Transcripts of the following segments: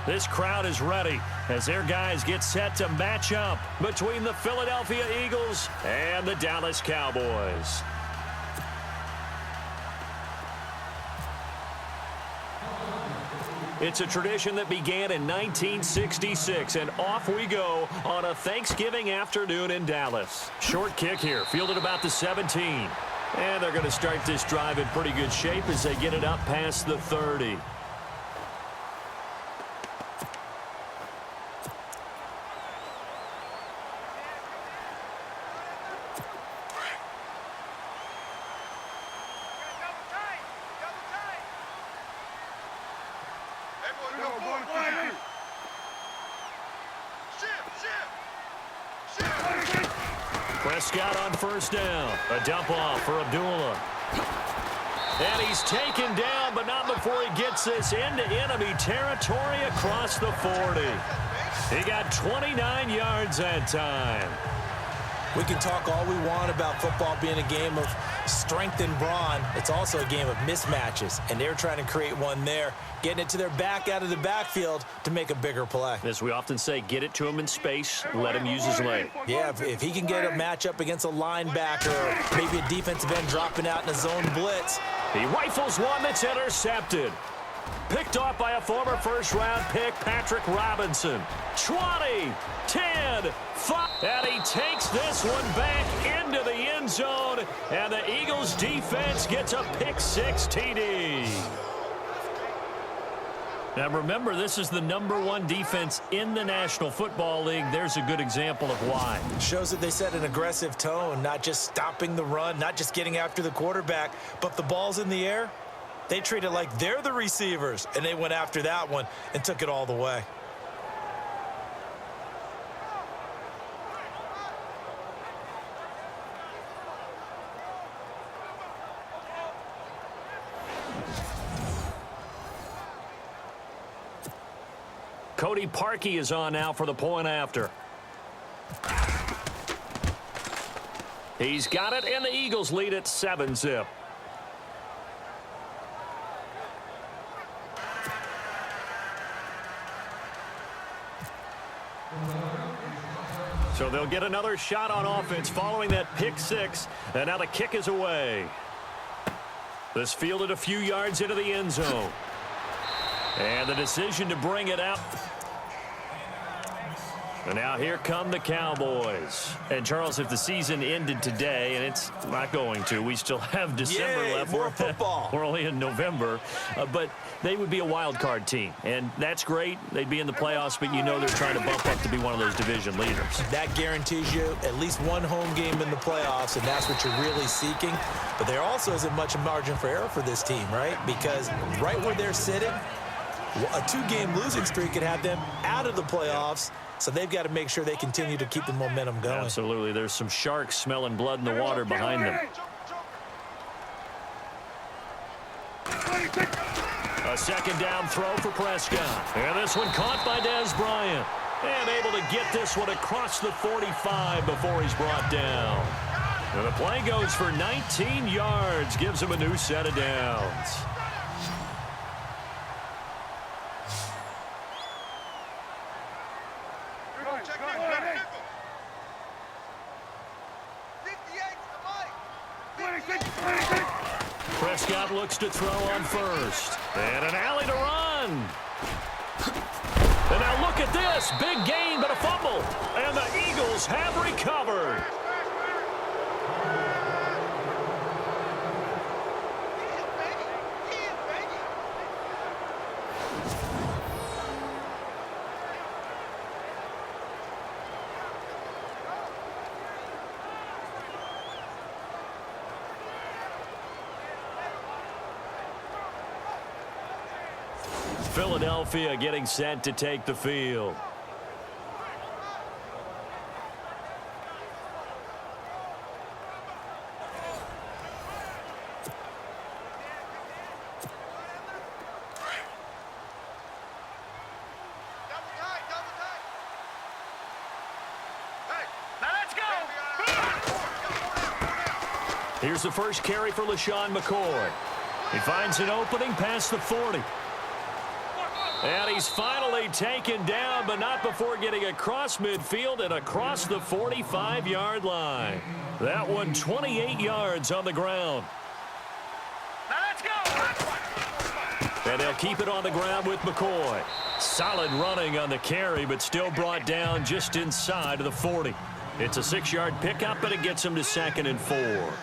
This crowd is ready as their guys get set to match up between the Philadelphia Eagles and the Dallas Cowboys. It's a tradition that began in 1966, and off we go on a Thanksgiving afternoon in Dallas. Short kick here, fielded about the 17. And they're going to start this drive in pretty good shape as they get it up past the 30. Prescott on first down. A dump off for Abdullah. And he's taken down, but not before he gets this into enemy territory across the 40. He got 29 yards that time. We can talk all we want about football being a game of strength and brawn. It's also a game of mismatches, and they're trying to create one there, getting it to their back out of the backfield to make a bigger play. As we often say, get it to him in space, let him use his leg. Yeah, if he can get a matchup against a linebacker or maybe a defensive end dropping out in a zone blitz. He rifles one that's intercepted. Picked off by a former first-round pick, Patrick Robinson. 20, 10, 5. And he takes this one back into the end zone. And the Eagles defense gets a pick-6 TD. Now remember, this is the #1 defense in the National Football League. There's a good example of why. Shows that they set an aggressive tone, not just stopping the run, not just getting after the quarterback, but if the ball's in the air, they treat it like they're the receivers, and they went after that one and took it all the way. Cody Parkey is on now for the point after. He's got it, and the Eagles lead at 7-zip. So they'll get another shot on offense following that pick-6, and now the kick is away. This fielded a few yards into the end zone. And the decision to bring it out. And now here come the Cowboys. And, Charles, if the season ended today, and it's not going to, we still have December left. More football. We're only in November. But they would be a wild card team. And that's great. They'd be in the playoffs, but you know they're trying to bump up to be one of those division leaders. That guarantees you at least one home game in the playoffs, and that's what you're really seeking. But there also isn't much margin for error for this team, right? Because right where they're sitting, a 2-game losing streak could have them out of the playoffs, so they've got to make sure they continue to keep the momentum going. Absolutely. There's some sharks smelling blood in the water behind them. A second down throw for Prescott. And this one caught by Dez Bryant. And able to get this one across the 45 before he's brought down. And the play goes for 19 yards, gives him a new set of downs. Prescott looks to throw on first. And an alley to run. And now look at this. Big gain, but a fumble. And the Eagles have recovered. Philadelphia getting set to take the field. Here's the first carry for LaShawn McCoy. He finds an opening past the 40. And he's finally taken down, but not before getting across midfield and across the 45-yard line. That one 28 yards on the ground. Now let's go. And they'll keep it on the ground with McCoy. Solid running on the carry, but still brought down just inside of the 40. It's a 6-yard pickup, but it gets him to 2nd and 4.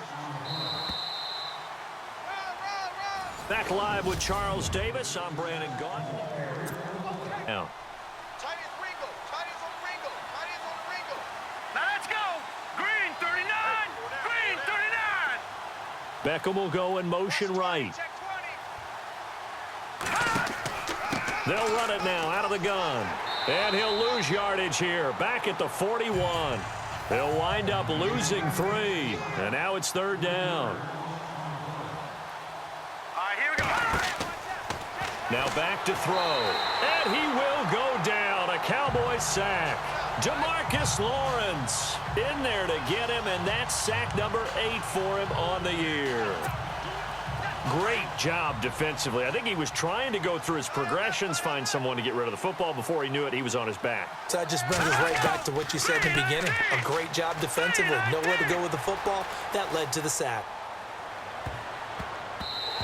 Back live with Charles Davis. I'm Brandon Gaudin. Now. Tight ends Ringo. Tight ends on Ringo. Tight ends on Ringo. Now let's go. Green 39. Green 39. Beckham will go in motion right. Check 20. They'll run it now out of the gun. And he'll lose yardage here. Back at the 41. They'll wind up losing 3. And now it's 3rd down. Now back to throw. And he will go down. A Cowboys sack. DeMarcus Lawrence in there to get him, and that's sack number 8 for him on the year. Great job defensively. I think he was trying to go through his progressions, find someone to get rid of the football. Before he knew it, he was on his back. So that just brings us right back to what you said in the beginning. A great job defensively. Nowhere to go with the football. That led to the sack.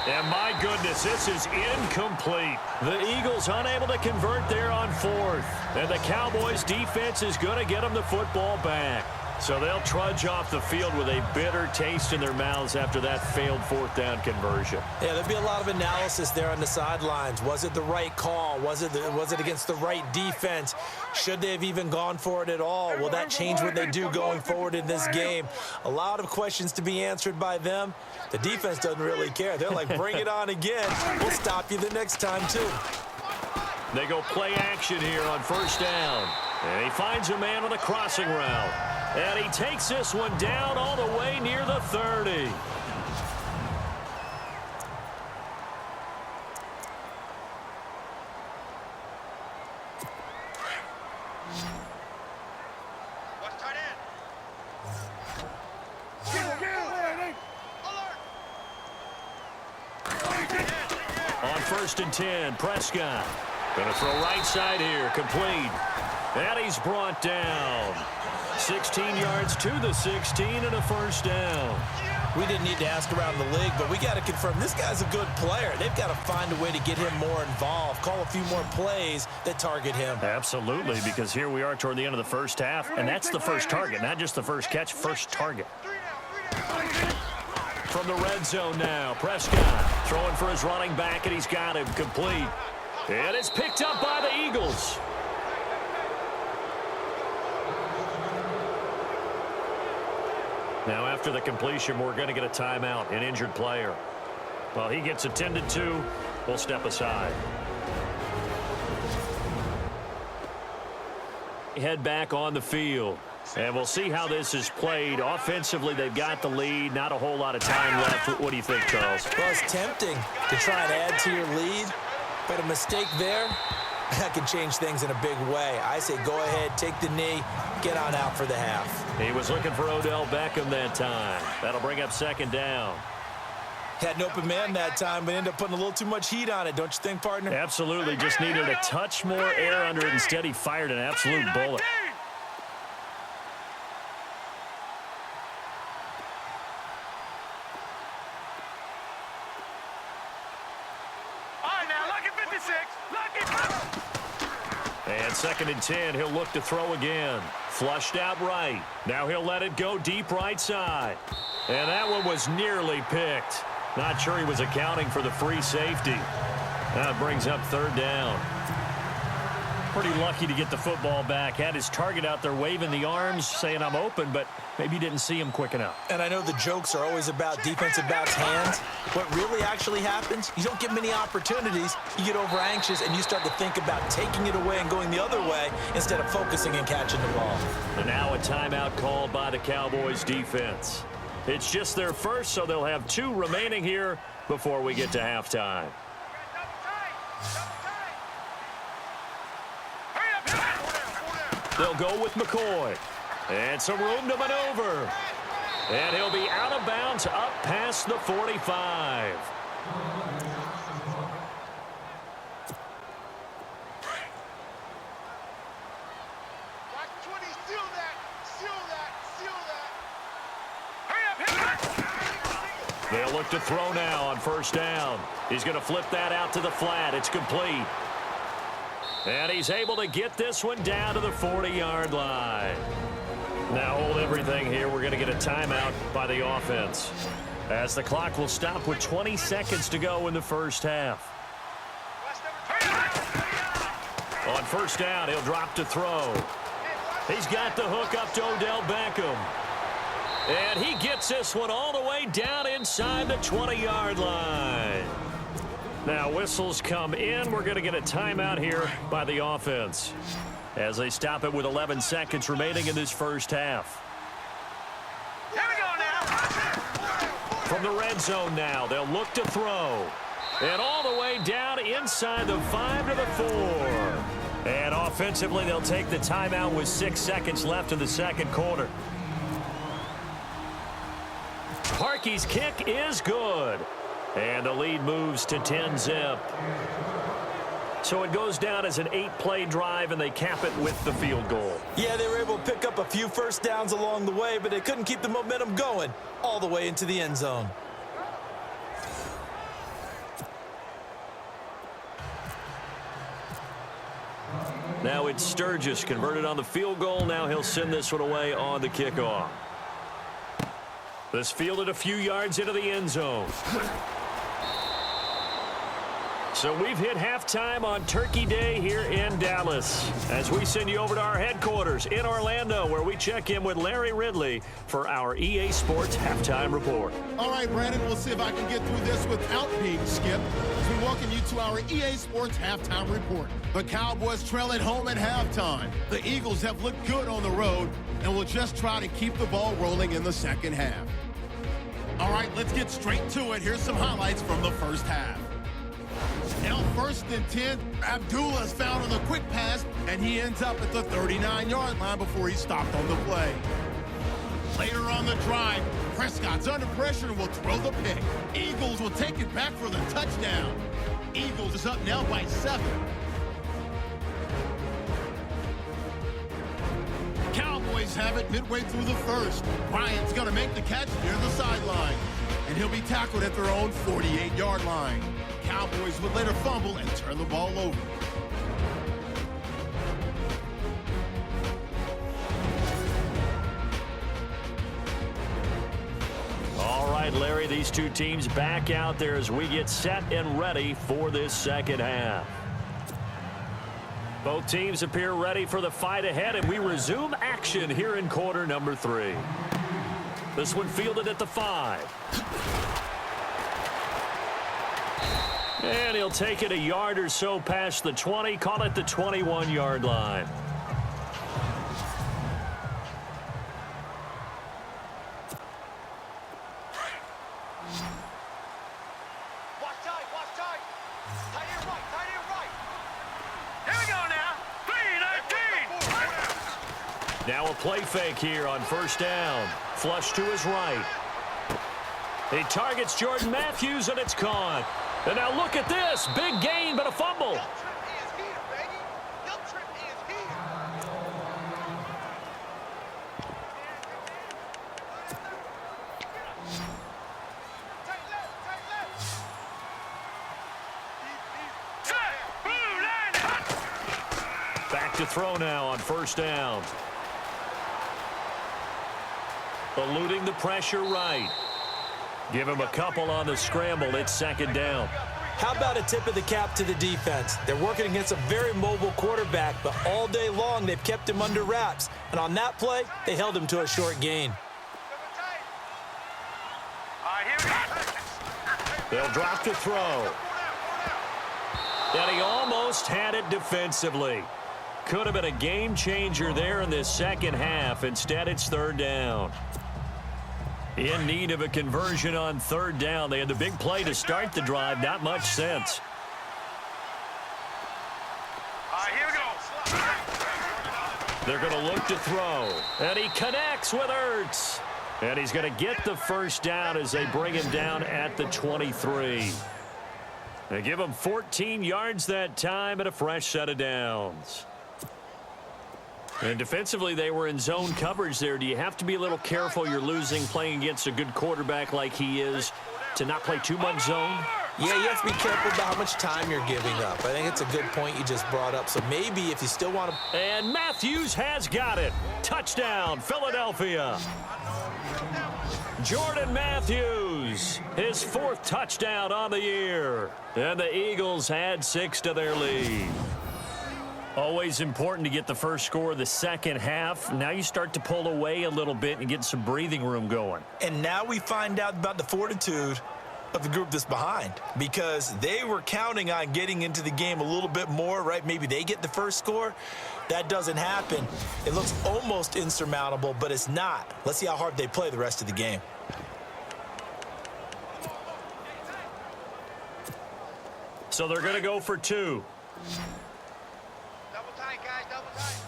And my goodness, this is incomplete. The Eagles unable to convert there on 4th. And the Cowboys defense is going to get them the football back. So they'll trudge off the field with a bitter taste in their mouths after that failed 4th down conversion. Yeah, there'll be a lot of analysis there on the sidelines. Was it the right call? Was it against the right defense? Should they have even gone for it at all? Will that change what they do going forward in this game? A lot of questions to be answered by them. The defense doesn't really care. They're like, bring it on again. We'll stop you the next time, too. They go play action here on 1st down. And he finds a man on a crossing route. And he takes this one down all the way near the 30. Watch tight end. On 1st and 10, Prescott. Going to throw right side here, complete. And he's brought down. 16 yards to the 16 and a 1st down. We didn't need to ask around the league, but we got to confirm this guy's a good player. They've got to find a way to get him more involved, call a few more plays that target him. Absolutely, because here we are toward the end of the 1st half, and that's the first target, not just the first catch, first target. From the red zone now, Prescott throwing for his running back, and he's got him complete. And it's picked up by the Eagles. Now, after the completion, we're going to get a timeout, an injured player. Well, he gets attended to. We'll step aside. Head back on the field. And we'll see how this is played. Offensively, they've got the lead. Not a whole lot of time left. What do you think, Charles? Well, it's tempting to try and add to your lead, but a mistake there, that can change things in a big way. I say go ahead, take the knee, get on out for the half. He was looking for Odell Beckham that time. That'll bring up 2nd down. Had an open man that time, but ended up putting a little too much heat on it, don't you think, partner? Absolutely. Just needed a touch more air under it. Instead, he fired an absolute bullet. And 2nd and 10, he'll look to throw again. Flushed out right. Now he'll let it go deep right side. And that one was nearly picked. Not sure he was accounting for the free safety. That brings up 3rd down. Pretty lucky to get the football back. Had his target out there waving the arms, saying I'm open, but maybe didn't see him quick enough. And I know the jokes are always about defensive backs' hands. What really actually happens, you don't get many opportunities. You get over anxious, and you start to think about taking it away and going the other way instead of focusing and catching the ball. And now a timeout called by the Cowboys defense. It's just their first, so they'll have 2 remaining here before we get to halftime. They'll go with McCoy. And some room to maneuver. And he'll be out of bounds up past the 45. 20, seal that, seal that, seal that. Hurry up, hit it. They'll look to throw now on first down. He's going to flip that out to the flat. It's complete. And he's able to get this one down to the 40-yard line. Now hold everything here. We're going to get a timeout by the offense, as the clock will stop with 20 seconds to go in the first half. On first down, he'll drop to throw. He's got the hook up to Odell Beckham. And he gets this one all the way down inside the 20-yard line. Now whistles come in. We're going to get a timeout here by the offense, as they stop it with 11 seconds remaining in this first half. Here we go now. From the red zone now, they'll look to throw. And all the way down inside the 5 to the 4. And offensively, they'll take the timeout with 6 seconds left in the second quarter. Parkey's kick is good. And the lead moves to 10-zip. So it goes down as an 8-play drive, and they cap it with the field goal. Yeah, they were able to pick up a few first downs along the way, but they couldn't keep the momentum going all the way into the end zone. Now it's Sturgis converted on the field goal. Now he'll send this one away on the kickoff. This fielded a few yards into the end zone. So we've hit halftime on Turkey Day here in Dallas, as we send you over to our headquarters in Orlando, where we check in with Larry Ridley for our EA Sports Halftime Report. All right, Brandon, we'll see if I can get through this without being skipped, as we welcome you to our EA Sports Halftime Report. The Cowboys trail at home at halftime. The Eagles have looked good on the road and will just try to keep the ball rolling in the second half. All right, let's get straight to it. Here's some highlights from the first half. Now first and 10, Abdullah is found on the quick pass, and he ends up at the 39-yard line before he stopped on the play. Later on the drive, Prescott's under pressure and will throw the pick. Eagles will take it back for the touchdown. Eagles is up now by 7. Cowboys have it midway through the first. Bryant's going to make the catch near the sideline, and he'll be tackled at their own 48-yard line. Cowboys would later fumble and turn the ball over. All right, Larry, these two teams back out there as we get set and ready for this second half. Both teams appear ready for the fight ahead, and we resume action here in quarter number 3. This one fielded at the 5. And he'll take it a yard or so past the 20, call it the 21-yard line. Watch tight, watch tight. Tight end right, tight end right. Here we go now. 3-19. Now a play fake here on first down. Flush to his right. He targets Jordan Matthews, and it's caught. And now look at this. Big gain, but a fumble. Your trip is here, baby. Your trip is here. Tight left, tight left. Set. Blue line. Back to throw now on first down. Eluding the pressure right. Give him a couple on the scramble. It's second down. How about a tip of the cap to the defense? They're working against a very mobile quarterback, but all day long they've kept him under wraps. And on that play, they held him to a short gain. All right, here we go. They'll drop to throw. And he almost had it defensively. Could have been a game changer there in this second half. Instead, it's third down. In need of a conversion on third down. They had the big play to start the drive. Not much sense. All right, here we go. They're going to look to throw. And he connects with Ertz. And he's going to get the first down as they bring him down at the 23. They give him 14 yards that time and a fresh set of downs. And defensively, they were in zone coverage there. Do you have to be a little careful? You're losing playing against a good quarterback like he is to not play too much zone? Yeah, you have to be careful about how much time you're giving up. I think it's a good point you just brought up. So maybe if you still want to... And Matthews has got it. Touchdown, Philadelphia. Jordan Matthews, his 4th touchdown on the year. And the Eagles add 6 to their lead. Always important to get the first score of the second half. Now you start to pull away a little bit and get some breathing room going. And now we find out about the fortitude of the group that's behind, because they were counting on getting into the game a little bit more, right? Maybe they get the first score. That doesn't happen. It looks almost insurmountable, but it's not. Let's see how hard they play the rest of the game. So they're going to go for 2. Double tight, guys, double tight.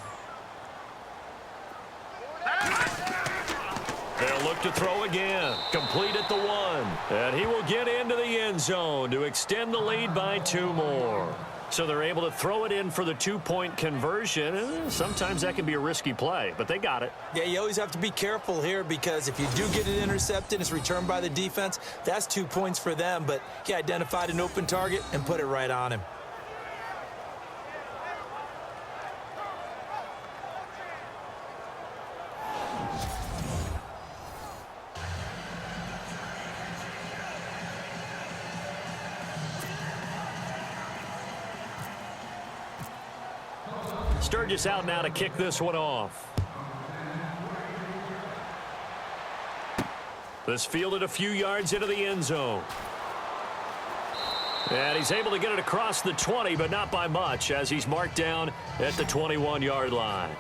They'll look to throw again. Complete at the 1. And he will get into the end zone to extend the lead by 2 more. So they're able to throw it in for the 2-point conversion. Sometimes that can be a risky play, but they got it. Yeah, you always have to be careful here, because if you do get it intercepted, it's returned by the defense. That's 2 points for them, but he identified an open target and put it right on him. Sturgis out now to kick this one off. This fielded a few yards into the end zone. And he's able to get it across the 20, but not by much, as he's marked down at the 21-yard line.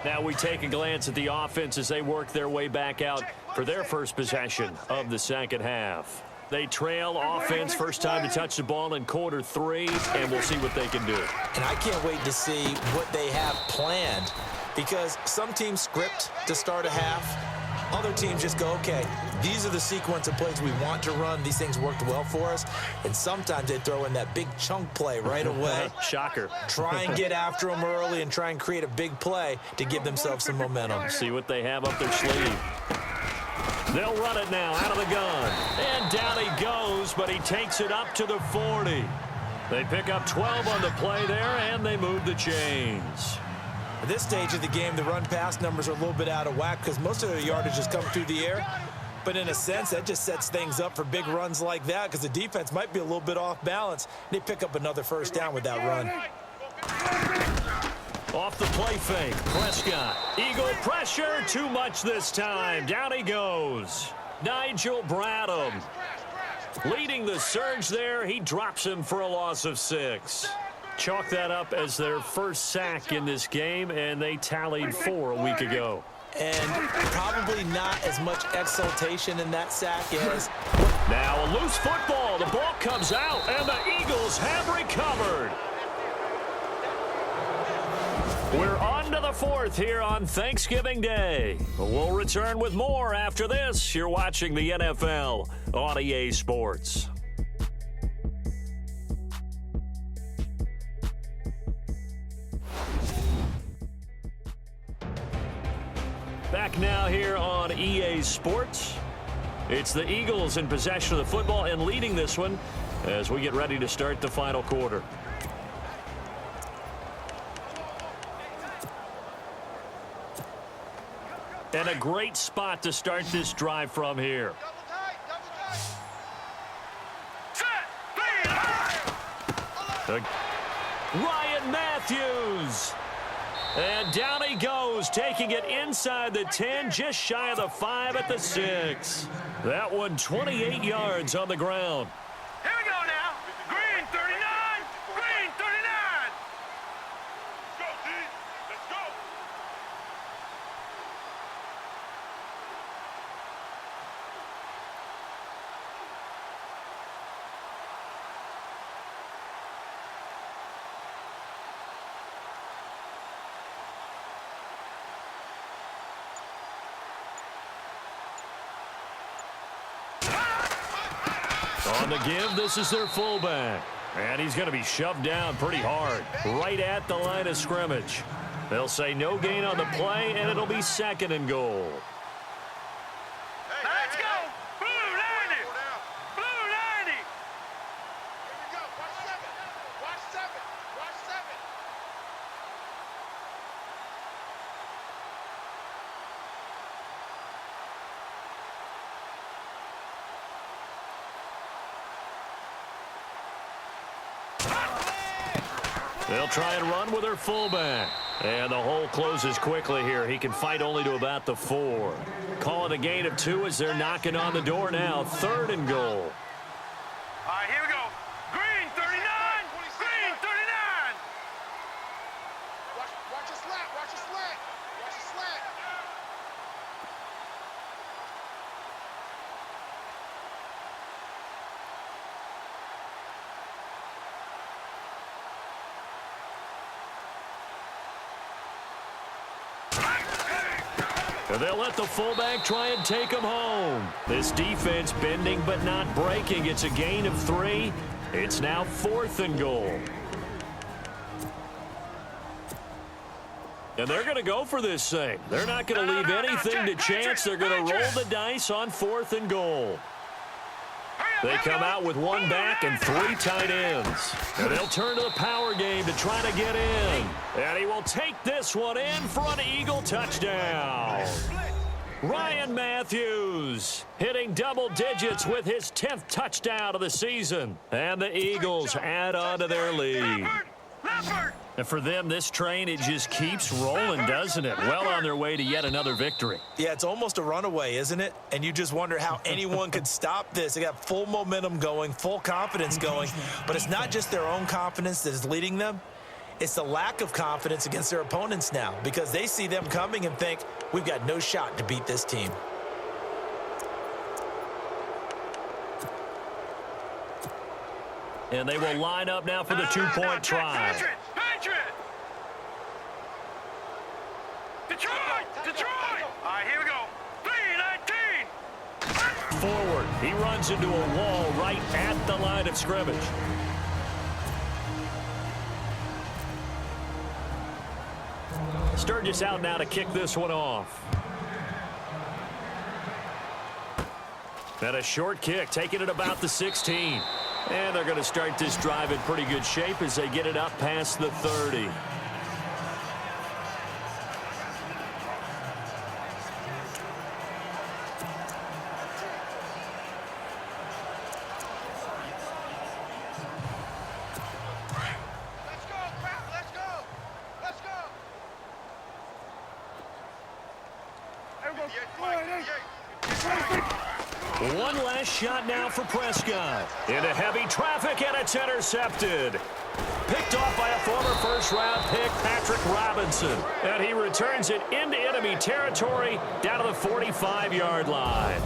Now we take a glance at the offense as they work their way back out for their first possession of the second half. They trail offense, first time to touch the ball in quarter 3, and we'll see what they can do. And I can't wait to see what they have planned, because some teams script to start a half. Other teams just go, okay, these are the sequence of plays we want to run. These things worked well for us. And sometimes they throw in that big chunk play right away. Shocker. Try and get after them early and try and create a big play to give themselves some momentum. See what they have up their sleeve. They'll run it now out of the gun. And down he goes, but he takes it up to the 40. They pick up 12 on the play there, and they move the chains. At this stage of the game, the run-pass numbers are a little bit out of whack because most of their yardage has come through the air. But in a sense, that just sets things up for big runs like that, because the defense might be a little bit off balance. They pick up another first down with that run. Off the play fake, Prescott. Eagle pressure, too much this time. Down he goes. Nigel Bradham leading the surge there. He drops him for a loss of 6. Chalk that up as their first sack in this game, and they tallied 4 a week ago. And probably not as much exultation in that sack as... Now a loose football. The ball comes out, and the Eagles have recovered. We're on to the 4th here on Thanksgiving Day. We'll return with more after this. You're watching the NFL on EA Sports. Back now here on EA Sports. It's the Eagles in possession of the football and leading this one as we get ready to start the final quarter. And a great spot to start this drive from here. Ryan Matthews. And down he goes, taking it inside the 10, just shy of the 5 at the 6. That one 28 yards on the ground. Here we go now. Green 39. Green 39. Let's go, D. Let's go. On the give, this is their fullback. And he's going to be shoved down pretty hard, right at the line of scrimmage. They'll say no gain on the play, and it'll be 2nd and goal. Let's go! Blue 90! Blue 90! Here we go. Watch 7. Watch 7. Watch 7. They'll try and run with their fullback. And the hole closes quickly here. He can fight only to about the 4. Call it a gain of 2 as they're knocking on the door now. 3rd and goal. All right, here we go. Green 39! Green 39! Watch your slant. Watch your slant. Watch your slant. And they'll let the fullback try and take him home. This defense bending but not breaking. It's a gain of 3. It's now 4th and goal. And they're going to go for this thing. They're not going to leave anything to chance. They're going to roll the dice on 4th and goal. They come out with 1 back and 3 tight ends. And they'll turn to the power game to try to get in. And he will take this one in for an Eagle touchdown. Ryan Matthews hitting double digits with his 10th touchdown of the season. And the Eagles add on to their lead. And for them, this train, it just keeps rolling, doesn't it? Well on their way to yet another victory. Yeah, it's almost a runaway, isn't it? And you just wonder how anyone could stop this. They got full momentum going, full confidence going. But it's not just their own confidence that is leading them. It's the lack of confidence against their opponents now because they see them coming and think, we've got no shot to beat this team. And they will line up now for the 2-point try. Detroit! All right, here we go. 3-19! Forward. He runs into a wall right at the line of scrimmage. Sturgis out now to kick this one off. And a short kick, taking it about the 16. And they're going to start this drive in pretty good shape as they get it up past the 30. One last shot now for Prescott. Into heavy traffic, and it's intercepted. Picked off by a former first-round pick, Patrick Robinson. And he returns it into enemy territory down to the 45-yard line.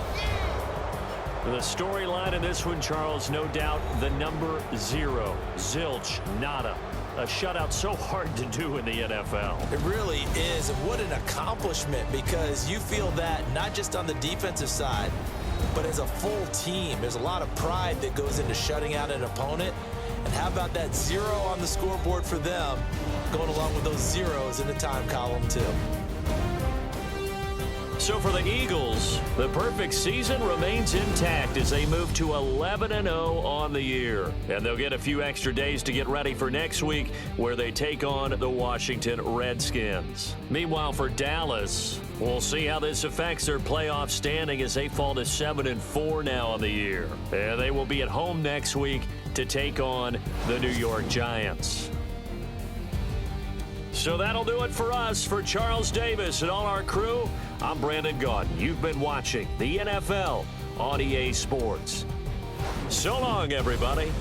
The storyline in this one, Charles, no doubt the number 0. Zilch, nada. A shutout so hard to do in the NFL. It really is, and what an accomplishment, because you feel that not just on the defensive side, but as a full team. There's a lot of pride that goes into shutting out an opponent. And how about that 0 on the scoreboard for them, going along with those zeros in the time column too. So for the Eagles, the perfect season remains intact as they move to 11-0 on the year. And they'll get a few extra days to get ready for next week, where they take on the Washington Redskins. Meanwhile, for Dallas, we'll see how this affects their playoff standing as they fall to 7-4 now on the year. And they will be at home next week to take on the New York Giants. So that'll do it for us. For Charles Davis and all our crew, I'm Brandon Gaudin. You've been watching the NFL on EA Sports. So long, everybody.